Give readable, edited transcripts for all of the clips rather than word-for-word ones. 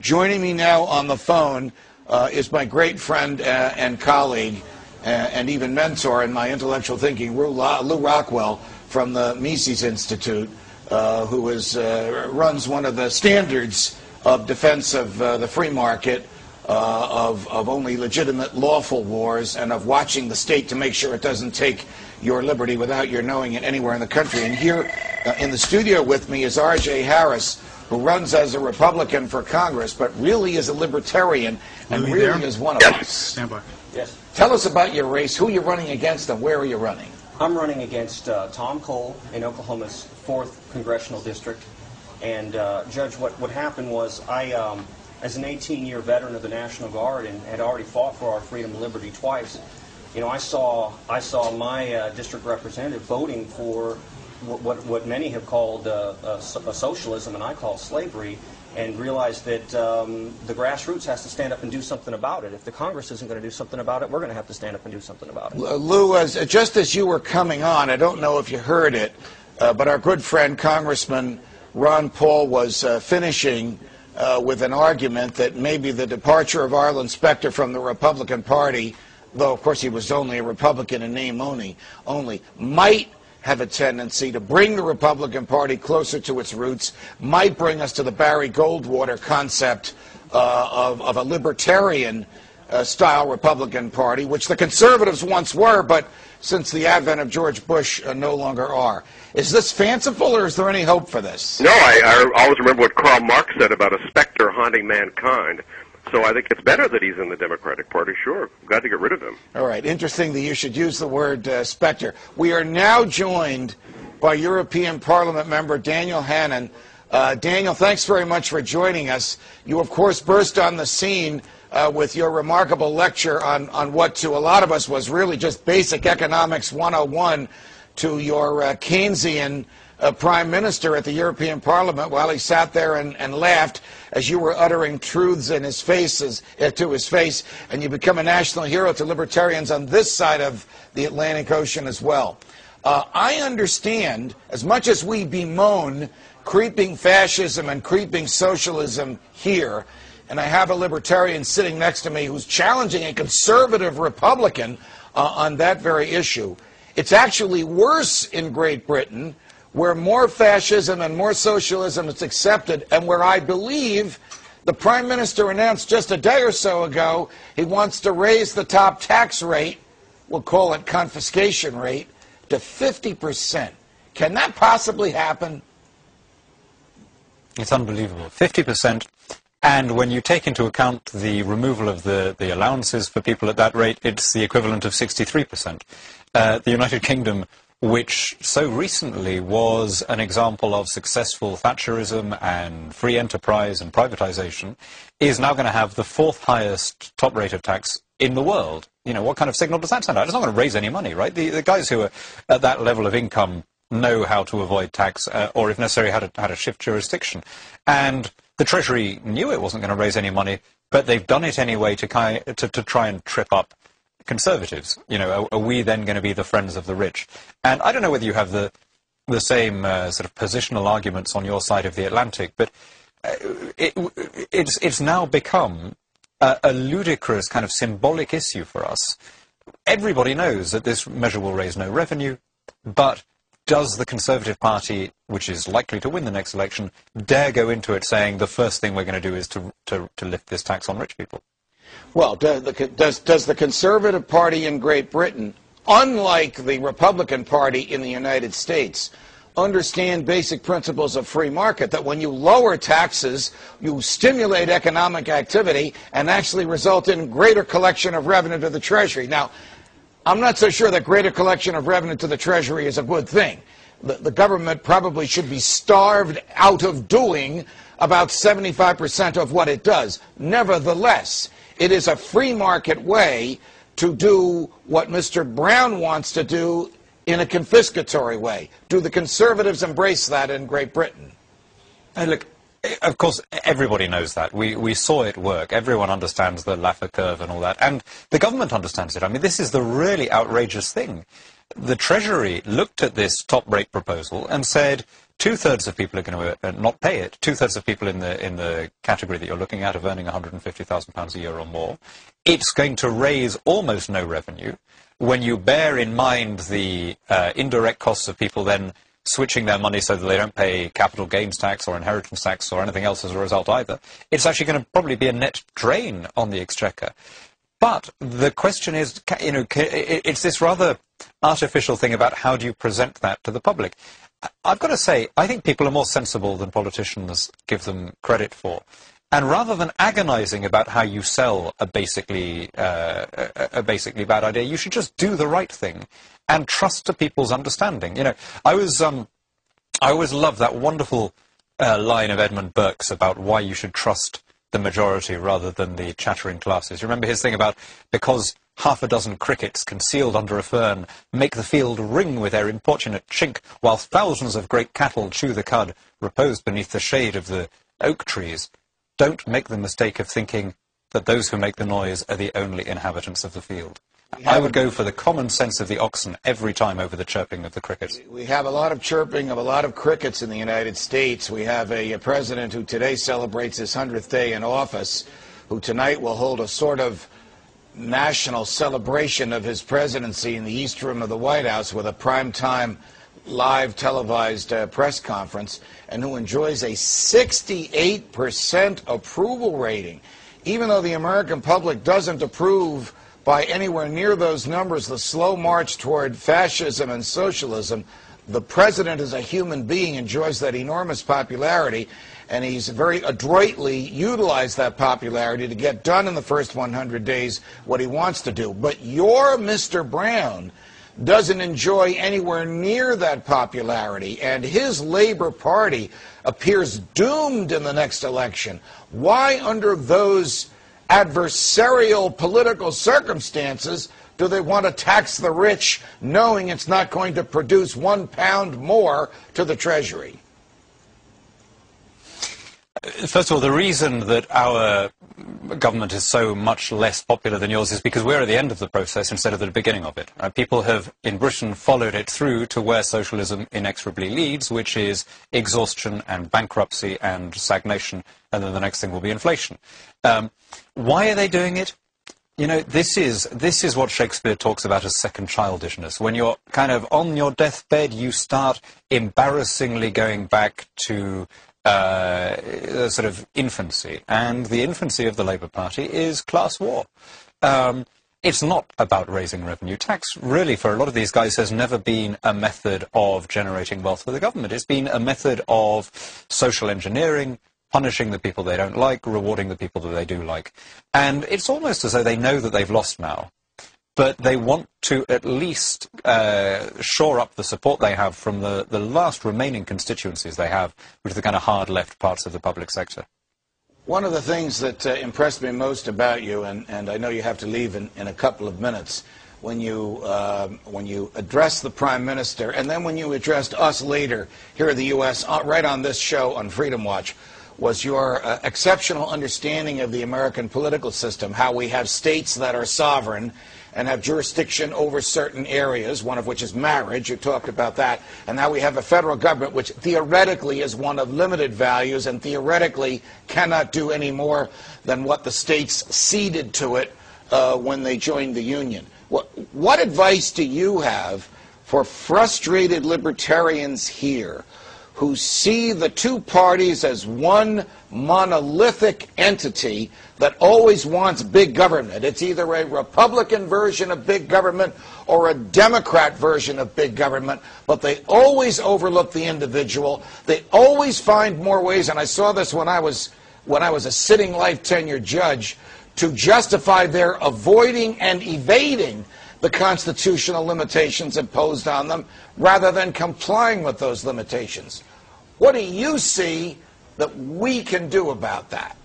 Joining me now on the phone is my great friend and colleague and even mentor in my intellectual thinking, Lew Rockwell from the Mises Institute, who runs one of the standards of defense of the free market, of only legitimate lawful wars, and of watching the state to make sure it doesn't take your liberty without your knowing it anywhere in the country. And here in the studio with me is R.J. Harris, who runs as a Republican for Congress, but really is a libertarian and really is one of us. Stand by. Yes. Tell us about your race, who you're running against, and where are you running? I'm running against Tom Cole in Oklahoma's 4th Congressional District. And, Judge, what happened was I, as an 18-year veteran of the National Guard and had already fought for our freedom and liberty twice, you know, I saw my district representative voting for what many have called a socialism, and I call slavery, and realized that the grassroots has to stand up and do something about it. If the Congress isn't going to do something about it, we're going to have to stand up and do something about it. Lew, just as you were coming on, I don't know if you heard it, but our good friend Congressman Ron Paul was finishing with an argument that maybe the departure of Arlen Specter from the Republican Party, though of course he was only a Republican in name only, might have a tendency to bring the Republican Party closer to its roots, might bring us to the Barry Goldwater concept of a libertarian style Republican Party, which the conservatives once were, but since the advent of George Bush no longer are. Is this fanciful, or is there any hope for this? No, I always remember what Karl Marx said about a specter haunting mankind. So I think it's better that he's in the Democratic Party, sure. Glad to get rid of him. All right. Interesting that you should use the word specter. We are now joined by European Parliament member Daniel Hannan. Daniel, thanks very much for joining us. You, of course, burst on the scene with your remarkable lecture on what to a lot of us was really just basic economics 101 to your Keynesian Prime Minister at the European Parliament while he sat there and laughed as you were uttering truths in his to his face, and you become a national hero to libertarians on this side of the Atlantic Ocean as well. I understand, as much as we bemoan creeping fascism and creeping socialism here, and I have a libertarian sitting next to me who's challenging a conservative Republican on that very issue, it's actually worse in Great Britain, where more fascism and more socialism is accepted, and where I believe the Prime Minister announced just a day or so ago he wants to raise the top tax rate, we'll call it confiscation rate, to 50%. Can that possibly happen? It's unbelievable. 50%. And when you take into account the removal of the allowances for people at that rate, it's the equivalent of 63%. The United Kingdom, which so recently was an example of successful Thatcherism and free enterprise and privatization, is now going to have the 4th highest top rate of tax in the world. You know, what kind of signal does that send out? It's not going to raise any money, right? The guys who are at that level of income know how to avoid tax, or if necessary, how to shift jurisdiction. And the Treasury knew it wasn't going to raise any money, but they've done it anyway to try and trip up conservatives. You know, are we then going to be the friends of the rich? And I don't know whether you have the same sort of positional arguments on your side of the Atlantic, but it's now become a ludicrous kind of symbolic issue for us. Everybody knows that this measure will raise no revenue, but does the Conservative Party, which is likely to win the next election, dare go into it saying the first thing we're going to do is to lift this tax on rich people? Well, does the Conservative Party in Great Britain, unlike the Republican Party in the United States, understand basic principles of free market, that when you lower taxes, you stimulate economic activity and actually result in greater collection of revenue to the Treasury? Now, I'm not so sure that greater collection of revenue to the Treasury is a good thing. The government probably should be starved out of doing about 75% of what it does. Nevertheless, it is a free market way to do what Mr. Brown wants to do in a confiscatory way. Do the conservatives embrace that in Great Britain? Look, Of course, everybody knows that. We saw it work. Everyone understands the Laffer curve and all that. And the government understands it. I mean, this is the really outrageous thing. The Treasury looked at this top rate proposal and said, two-thirds of people are going to not pay it. Two-thirds of people in the category that you're looking at of earning £150,000 a year or more. It's going to raise almost no revenue. When you bear in mind the indirect costs of people then switching their money so that they don't pay capital gains tax or inheritance tax or anything else as a result either, it's actually going to probably be a net drain on the exchequer. But the question is, it's this rather artificial thing about how do you present that to the public. I've got to say, I think people are more sensible than politicians give them credit for. And rather than agonizing about how you sell a basically bad idea, you should just do the right thing and trust to people's understanding. You know, I always loved that wonderful line of Edmund Burke's about why you should trust the majority rather than the chattering classes. You remember his thing about because half a dozen crickets concealed under a fern make the field ring with their importunate chink, while thousands of great cattle chew the cud, reposed beneath the shade of the oak trees. Don't make the mistake of thinking that those who make the noise are the only inhabitants of the field. I would go for the common sense of the oxen every time over the chirping of the crickets. We have a lot of chirping of a lot of crickets in the United States. We have a president who today celebrates his 100th day in office, who tonight will hold a sort of national celebration of his presidency in the East Room of the White House with a primetime live televised press conference, and who enjoys a 68% approval rating. Even though the American public doesn't approve by anywhere near those numbers the slow march toward fascism and socialism, the president as a human being enjoys that enormous popularity, and he's very adroitly utilized that popularity to get done in the first 100 days what he wants to do. But your Mr. Brown doesn't enjoy anywhere near that popularity, and his Labor Party appears doomed in the next election. Why, under those adversarial political circumstances, do they want to tax the rich, knowing it's not going to produce £1 more to the Treasury? First of all, the reason that our government is so much less popular than yours is because we're at the end of the process instead of the beginning of it. People have, in Britain, followed it through to where socialism inexorably leads, which is exhaustion and bankruptcy and stagnation, and then the next thing will be inflation. Why are they doing it? You know, this is what Shakespeare talks about as second childishness. When you're kind of on your deathbed, you start embarrassingly going back to sort of infancy, and the infancy of the Labour Party is class war. It's not about raising revenue. Tax, really, for a lot of these guys, has never been a method of generating wealth for the government. It's been a method of social engineering, punishing the people they don't like, rewarding the people that they do like. And it's almost as though they know that they've lost now, but they want to at least shore up the support they have from the last remaining constituencies they have, which are the kind of hard left parts of the public sector. One of the things that impressed me most about you, and I know you have to leave in a couple of minutes, when you addressed the Prime Minister, and then when you addressed us later here in the U.S., right on this show on Freedom Watch, was your exceptional understanding of the American political system, how we have states that are sovereign and have jurisdiction over certain areas, one of which is marriage. You talked about that. And now we have a federal government which theoretically is one of limited values and theoretically cannot do any more than what the states ceded to it when they joined the Union. What advice do you have for frustrated libertarians here who see the two parties as one monolithic entity that always wants big government? It's either a Republican version of big government or a Democrat version of big government, but they always overlook the individual. They always find more ways, and I saw this when I was a sitting life tenure judge, to justify their avoiding and evading the constitutional limitations imposed on them rather than complying with those limitations. What do you see that we can do about that?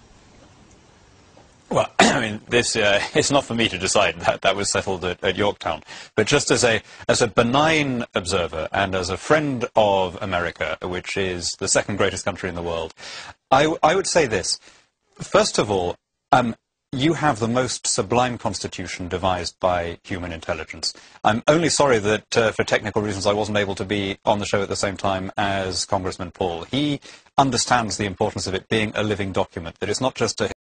Well, I mean, this it's not for me to decide. That was settled at Yorktown. But just as a benign observer and as a friend of America, which is the second greatest country in the world, I would say this. First of all, you have the most sublime constitution devised by human intelligence. I'm only sorry that for technical reasons I wasn't able to be on the show at the same time as Congressman Paul. He understands the importance of it being a living document, that it's not just a